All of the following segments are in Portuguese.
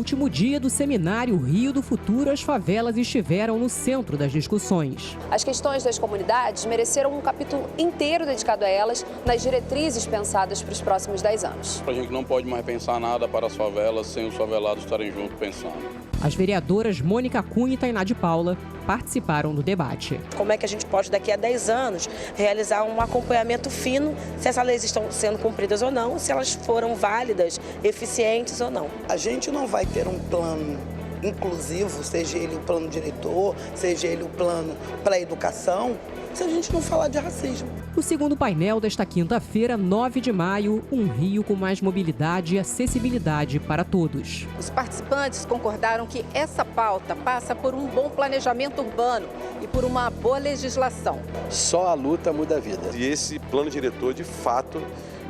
último dia do seminário Rio do Futuro, as favelas estiveram no centro das discussões. As questões das comunidades mereceram um capítulo inteiro dedicado a elas nas diretrizes pensadas para os próximos 10 anos. A gente não pode mais pensar nada para as favelas sem os favelados estarem juntos pensando. As vereadoras Mônica Cunha e Tainá de Paula participaram do debate. Como é que a gente pode, daqui a 10 anos, realizar um acompanhamento fino se essas leis estão sendo cumpridas ou não, se elas foram válidas, eficientes ou não. A gente não vai ter um plano inclusivo, seja ele o plano diretor, seja ele o plano para a educação, se a gente não falar de racismo. O segundo painel desta quinta-feira, 9 de maio, um Rio com mais mobilidade e acessibilidade para todos. Os participantes concordaram que essa pauta passa por um bom planejamento urbano e por uma boa legislação. Só a luta muda a vida. E esse plano diretor, de fato,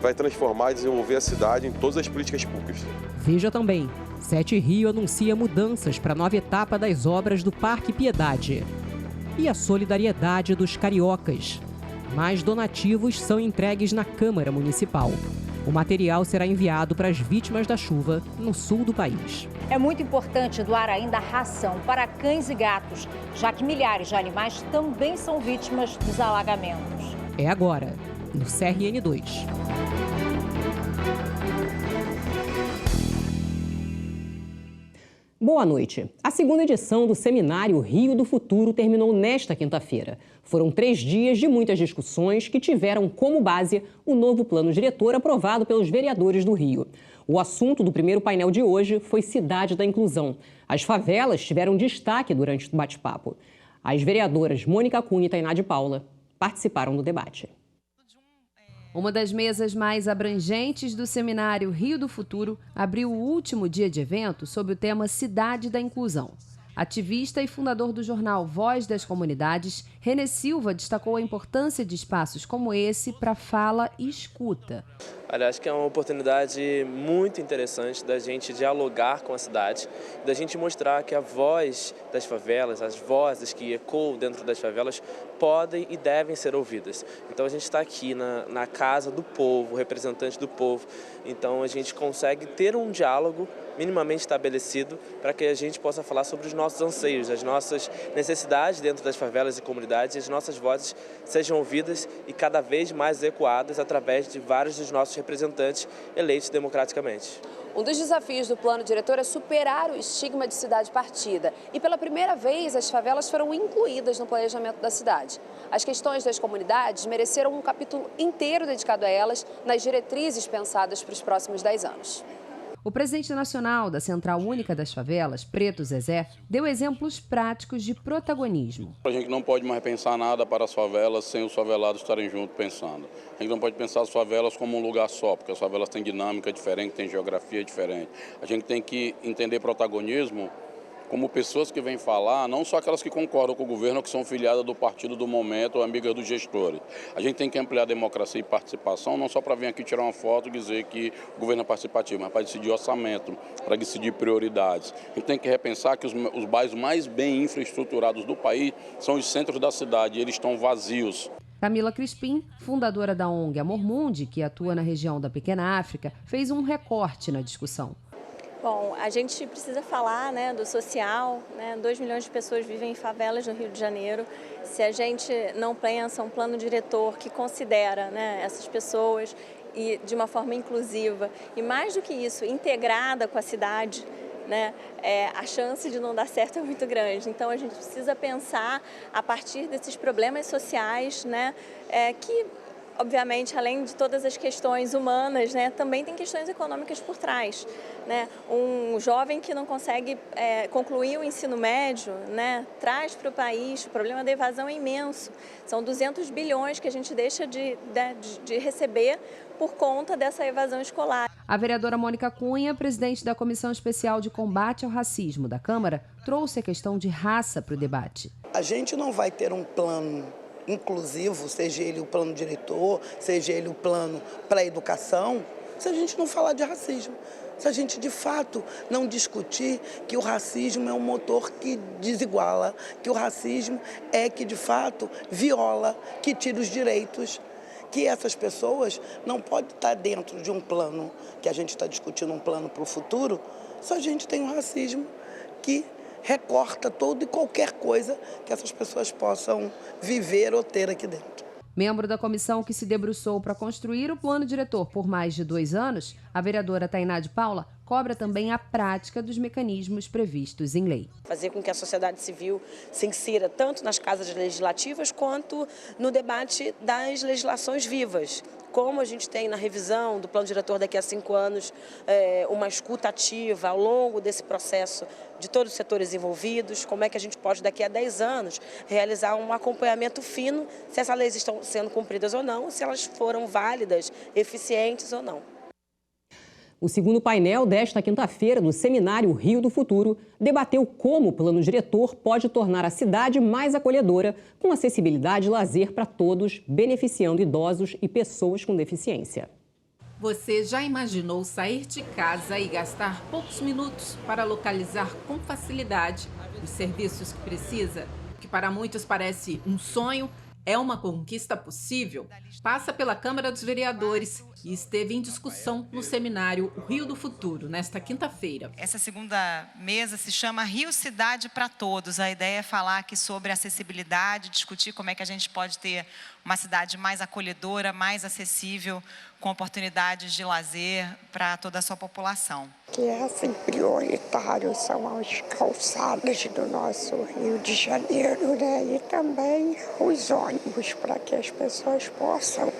vai transformar e desenvolver a cidade em todas as políticas públicas. Veja também, 7 Rio anuncia mudanças para a nova etapa das obras do Parque Piedade. E a solidariedade dos cariocas. Mais donativos são entregues na Câmara Municipal. O material será enviado para as vítimas da chuva no sul do país. É muito importante doar ainda ração para cães e gatos, já que milhares de animais também são vítimas dos alagamentos. É agora, no CRN2. Boa noite. A segunda edição do Seminário Rio do Futuro terminou nesta quinta-feira. Foram 3 dias de muitas discussões que tiveram como base o novo plano diretor aprovado pelos vereadores do Rio. O assunto do primeiro painel de hoje foi Cidade da Inclusão. As favelas tiveram destaque durante o bate-papo. As vereadoras Mônica Cunha e Tainá de Paula participaram do debate. Uma das mesas mais abrangentes do Seminário Rio do Futuro abriu o último dia de evento sob o tema Cidade da Inclusão. Ativista e fundador do jornal Voz das Comunidades, René Silva destacou a importância de espaços como esse para fala e escuta. Olha, acho que é uma oportunidade muito interessante da gente dialogar com a cidade, da gente mostrar que a voz das favelas, as vozes que ecoam dentro das favelas, podem e devem ser ouvidas. Então a gente está aqui na casa do povo, representante do povo, então a gente consegue ter um diálogo minimamente estabelecido para que a gente possa falar sobre os nossos anseios, as nossas necessidades dentro das favelas e comunidades, e as nossas vozes sejam ouvidas e cada vez mais ecoadas através de vários dos nossos representantes eleitos democraticamente. Um dos desafios do plano diretor é superar o estigma de cidade partida. E pela primeira vez, as favelas foram incluídas no planejamento da cidade. As questões das comunidades mereceram um capítulo inteiro dedicado a elas nas diretrizes pensadas para os próximos 10 anos. O presidente nacional da Central Única das Favelas, Preto Zezé, deu exemplos práticos de protagonismo. A gente não pode mais pensar nada para as favelas sem os favelados estarem juntos pensando. A gente não pode pensar as favelas como um lugar só, porque as favelas têm dinâmica diferente, têm geografia diferente. A gente tem que entender protagonismo como pessoas que vêm falar, não só aquelas que concordam com o governo, que são filiadas do partido do momento ou amigas dos gestores. A gente tem que ampliar a democracia e participação, não só para vir aqui tirar uma foto e dizer que o governo é participativo, mas para decidir orçamento, para decidir prioridades. A gente tem que repensar que os bairros mais bem infraestruturados do país são os centros da cidade e eles estão vazios. Camila Crispim, fundadora da ONG Amor Mundi, que atua na região da Pequena África, fez um recorte na discussão. Bom, a gente precisa falar, do social, 2 milhões de pessoas vivem em favelas no Rio de Janeiro. Se a gente não pensa um plano diretor que considera essas pessoas e de uma forma inclusiva e mais do que isso, integrada com a cidade, a chance de não dar certo é muito grande. Então a gente precisa pensar a partir desses problemas sociais, que obviamente, além de todas as questões humanas, também tem questões econômicas por trás. Um jovem que não consegue concluir o ensino médio, traz para o país, o problema da evasão é imenso. São 200 bilhões que a gente deixa de receber por conta dessa evasão escolar. A vereadora Mônica Cunha, presidente da Comissão Especial de Combate ao Racismo da Câmara, trouxe a questão de raça para o debate. A gente não vai ter um plano inclusivo, seja ele o plano diretor, seja ele o plano para a educação, se a gente não falar de racismo. Se a gente, de fato, não discutir que o racismo é um motor que desiguala, que o racismo é que, de fato, viola, que tira os direitos, que essas pessoas não podem estar dentro de um plano, que a gente está discutindo um plano para o futuro, Só a gente tem um racismo que recorta toda e qualquer coisa que essas pessoas possam viver ou ter aqui dentro. Membro da comissão que se debruçou para construir o plano diretor por mais de 2 anos, a vereadora Tainá de Paula cobra também a prática dos mecanismos previstos em lei. Fazer com que a sociedade civil se insira tanto nas casas legislativas quanto no debate das legislações vivas. Como a gente tem na revisão do plano diretor daqui a 5 anos, uma escuta ativa ao longo desse processo de todos os setores envolvidos, como é que a gente pode daqui a 10 anos realizar um acompanhamento fino se essas leis estão sendo cumpridas ou não, se elas foram válidas, eficientes ou não. O segundo painel desta quinta-feira do Seminário Rio do Futuro debateu como o plano diretor pode tornar a cidade mais acolhedora, com acessibilidade e lazer para todos, beneficiando idosos e pessoas com deficiência. Você já imaginou sair de casa e gastar poucos minutos para localizar com facilidade os serviços que precisa? Que para muitos parece um sonho, é uma conquista possível? Passa pela Câmara dos Vereadores e esteve em discussão no seminário O Rio do Futuro, nesta quinta-feira. Essa segunda mesa se chama Rio Cidade para Todos. A ideia é falar aqui sobre acessibilidade, discutir como é que a gente pode ter uma cidade mais acolhedora, mais acessível, com oportunidades de lazer para toda a sua população. Que é assim, prioritário são as calçadas do nosso Rio de Janeiro, né? E também os ônibus, para que as pessoas possam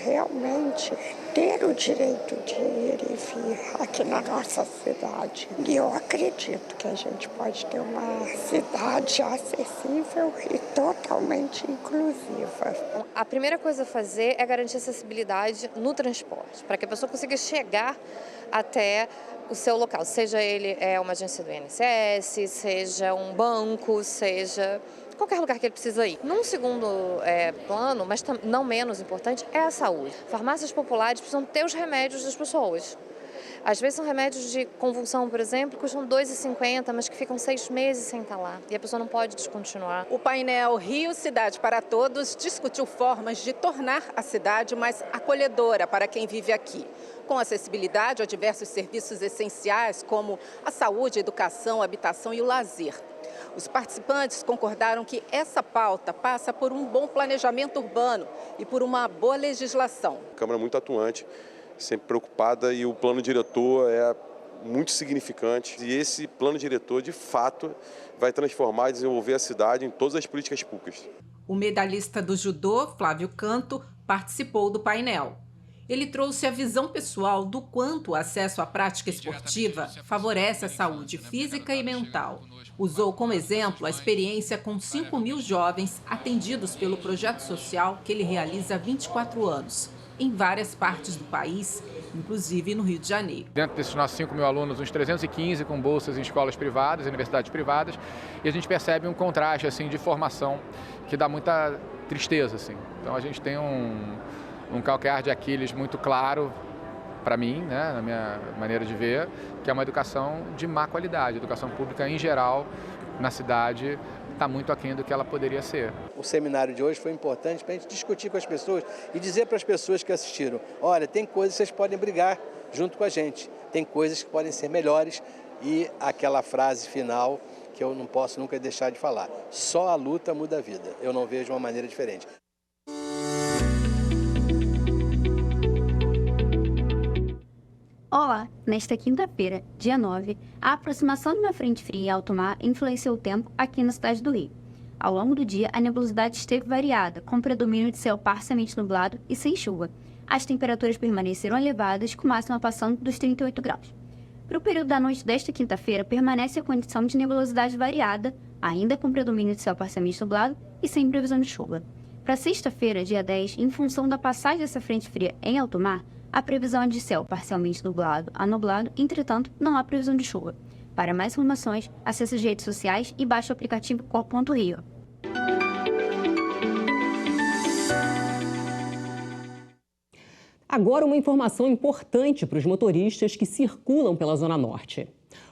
realmente ter o direito de ir e vir aqui na nossa cidade. E eu acredito que a gente pode ter uma cidade acessível e totalmente inclusiva. A primeira coisa a fazer é garantir acessibilidade no transporte, para que a pessoa consiga chegar até o seu local, seja ele uma agência do INSS, seja um banco, seja qualquer lugar que ele precisa ir. Num segundo plano, mas não menos importante, é a saúde. Farmácias populares precisam ter os remédios das pessoas. Às vezes são remédios de convulsão, por exemplo, custam R$ 2,50, mas que ficam 6 meses sem estar lá. E a pessoa não pode descontinuar. O painel Rio Cidade para Todos discutiu formas de tornar a cidade mais acolhedora para quem vive aqui, com acessibilidade a diversos serviços essenciais como a saúde, a educação, a habitação e o lazer. Os participantes concordaram que essa pauta passa por um bom planejamento urbano e por uma boa legislação. A Câmara é muito atuante, sempre preocupada, e o plano diretor é muito significante. E esse plano diretor, de fato, vai transformar e desenvolver a cidade em todas as políticas públicas. O medalhista do judô, Flávio Canto, participou do painel. Ele trouxe a visão pessoal do quanto o acesso à prática esportiva favorece a saúde física e mental. Usou como exemplo a experiência com 5.000 jovens atendidos pelo projeto social que ele realiza há 24 anos, em várias partes do país, inclusive no Rio de Janeiro. Dentro desses nossos 5.000 alunos, uns 315 com bolsas em escolas privadas, universidades privadas, e a gente percebe um contraste assim, de formação que dá muita tristeza. Assim. Então a gente tem um calcanhar de Aquiles muito claro para mim, né, na minha maneira de ver, que é uma educação de má qualidade. A educação pública, em geral, na cidade, está muito aquém do que ela poderia ser. O seminário de hoje foi importante para a gente discutir com as pessoas e dizer para as pessoas que assistiram, olha, tem coisas que vocês podem brigar junto com a gente, tem coisas que podem ser melhores, e aquela frase final que eu não posso nunca deixar de falar, só a luta muda a vida, eu não vejo uma maneira diferente. Olá! Nesta quinta-feira, dia 9, a aproximação de uma frente fria em alto mar influenciou o tempo aqui na cidade do Rio. Ao longo do dia, a nebulosidade esteve variada, com predomínio de céu parcialmente nublado e sem chuva. As temperaturas permaneceram elevadas, com máxima passando dos 38 graus. Para o período da noite desta quinta-feira, permanece a condição de nebulosidade variada, ainda com predomínio de céu parcialmente nublado e sem previsão de chuva. Para sexta-feira, dia 10, em função da passagem dessa frente fria em alto mar, a previsão é de céu parcialmente nublado a nublado, entretanto, não há previsão de chuva. Para mais informações, acesse as redes sociais e baixe o aplicativo Cor.Rio. Agora uma informação importante para os motoristas que circulam pela Zona Norte.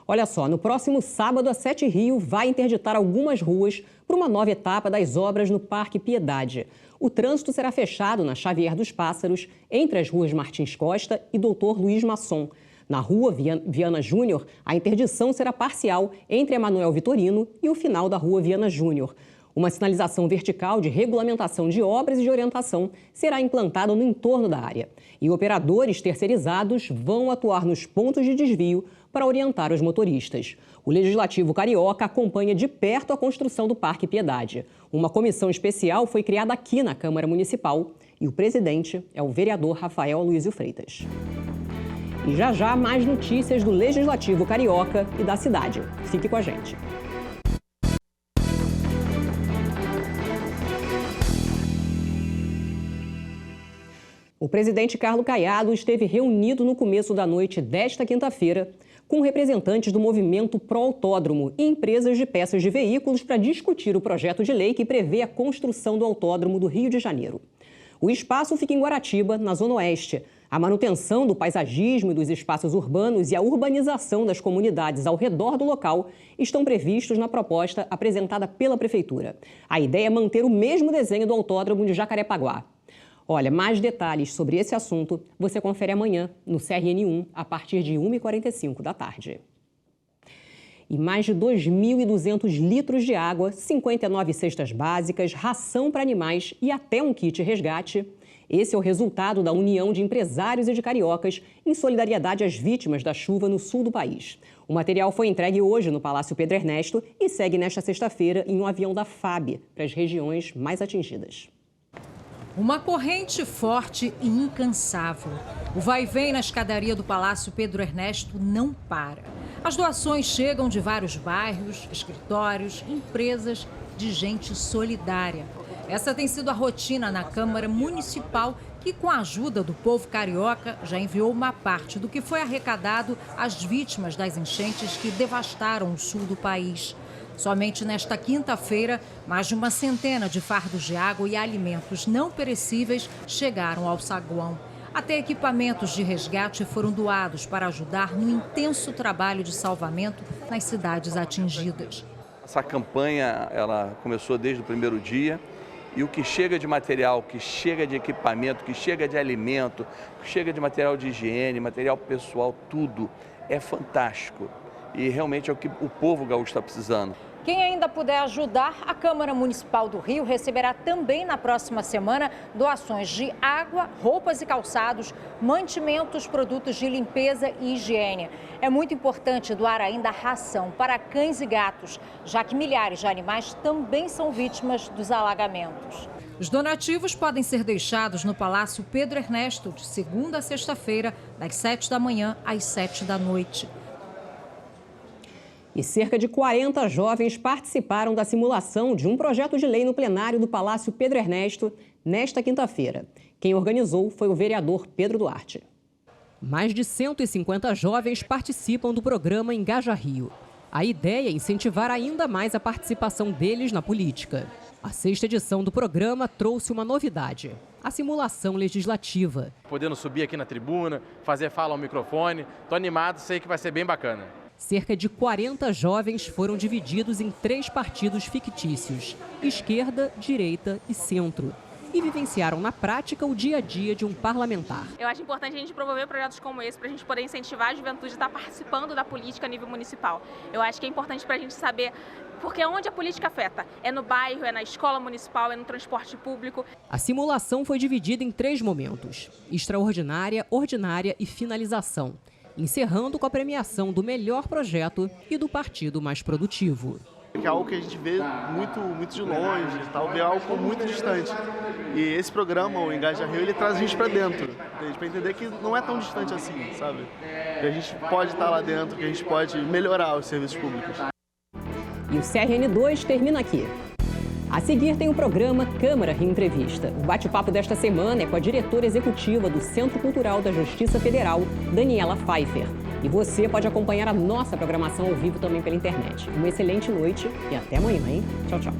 Olha só, no próximo sábado, a 7 Rio vai interditar algumas ruas para uma nova etapa das obras no Parque Piedade. O trânsito será fechado na Xavier dos Pássaros, entre as ruas Martins Costa e Doutor Luiz Masson. Na rua Viana Júnior, a interdição será parcial entre Emanuel Vitorino e o final da rua Viana Júnior. Uma sinalização vertical de regulamentação de obras e de orientação será implantada no entorno da área. E operadores terceirizados vão atuar nos pontos de desvio para orientar os motoristas. O Legislativo Carioca acompanha de perto a construção do Parque Piedade. Uma comissão especial foi criada aqui na Câmara Municipal e o presidente é o vereador Rafael Aloysio Freitas. E já mais notícias do Legislativo Carioca e da cidade. Fique com a gente. O presidente Carlos Caiado esteve reunido no começo da noite desta quinta-feira com representantes do movimento pró-autódromo e empresas de peças de veículos para discutir o projeto de lei que prevê a construção do autódromo do Rio de Janeiro. O espaço fica em Guaratiba, na Zona Oeste. A manutenção do paisagismo e dos espaços urbanos e a urbanização das comunidades ao redor do local estão previstos na proposta apresentada pela Prefeitura. A ideia é manter o mesmo desenho do autódromo de Jacarepaguá. Olha, mais detalhes sobre esse assunto você confere amanhã no CRN1, a partir de 1h45 da tarde. E mais de 2.200 litros de água, 59 cestas básicas, ração para animais e até um kit resgate. Esse é o resultado da união de empresários e de cariocas em solidariedade às vítimas da chuva no sul do país. O material foi entregue hoje no Palácio Pedro Ernesto e segue nesta sexta-feira em um avião da FAB para as regiões mais atingidas. Uma corrente forte e incansável. O vai-vem na escadaria do Palácio Pedro Ernesto não para. As doações chegam de vários bairros, escritórios, empresas, de gente solidária. Essa tem sido a rotina na Câmara Municipal, que, com a ajuda do povo carioca, já enviou uma parte do que foi arrecadado às vítimas das enchentes que devastaram o sul do país. Somente nesta quinta-feira, mais de uma centena de fardos de água e alimentos não perecíveis chegaram ao saguão. Até equipamentos de resgate foram doados para ajudar no intenso trabalho de salvamento nas cidades atingidas. Essa campanha ela começou desde o primeiro dia e o que chega de material, que chega de equipamento, que chega de alimento, que chega de material de higiene, material pessoal, tudo é fantástico. E realmente é o que o povo gaúcho está precisando. Quem ainda puder ajudar, a Câmara Municipal do Rio receberá também na próxima semana doações de água, roupas e calçados, mantimentos, produtos de limpeza e higiene. É muito importante doar ainda ração para cães e gatos, já que milhares de animais também são vítimas dos alagamentos. Os donativos podem ser deixados no Palácio Pedro Ernesto de segunda a sexta-feira, das 7 da manhã às 7 da noite. E cerca de 40 jovens participaram da simulação de um projeto de lei no plenário do Palácio Pedro Ernesto nesta quinta-feira. Quem organizou foi o vereador Pedro Duarte. Mais de 150 jovens participam do programa Engaja Rio. A ideia é incentivar ainda mais a participação deles na política. A sexta edição do programa trouxe uma novidade: a simulação legislativa. Podendo subir aqui na tribuna, fazer fala ao microfone. Estou animado, sei que vai ser bem bacana. Cerca de 40 jovens foram divididos em 3 partidos fictícios: esquerda, direita e centro. E vivenciaram na prática o dia a dia de um parlamentar. Eu acho importante a gente promover projetos como esse para a gente poder incentivar a juventude a estar participando da política a nível municipal. Eu acho que é importante para a gente saber, porque onde a política afeta? É no bairro, é na escola municipal, é no transporte público. A simulação foi dividida em 3 momentos: extraordinária, ordinária e finalização, encerrando com a premiação do melhor projeto e do partido mais produtivo. É algo que a gente vê muito de longe, tal, vê algo muito distante. E esse programa, o Engaja Rio, ele traz a gente para dentro, para entender que não é tão distante assim, sabe? Que a gente pode estar lá dentro, que a gente pode melhorar os serviços públicos. E o CRN2 termina aqui. A seguir tem o programa Câmara Rio Entrevista. O bate-papo desta semana é com a diretora executiva do Centro Cultural da Justiça Federal, Daniela Pfeiffer. E você pode acompanhar a nossa programação ao vivo também pela internet. Uma excelente noite e até amanhã, hein? Tchau, tchau.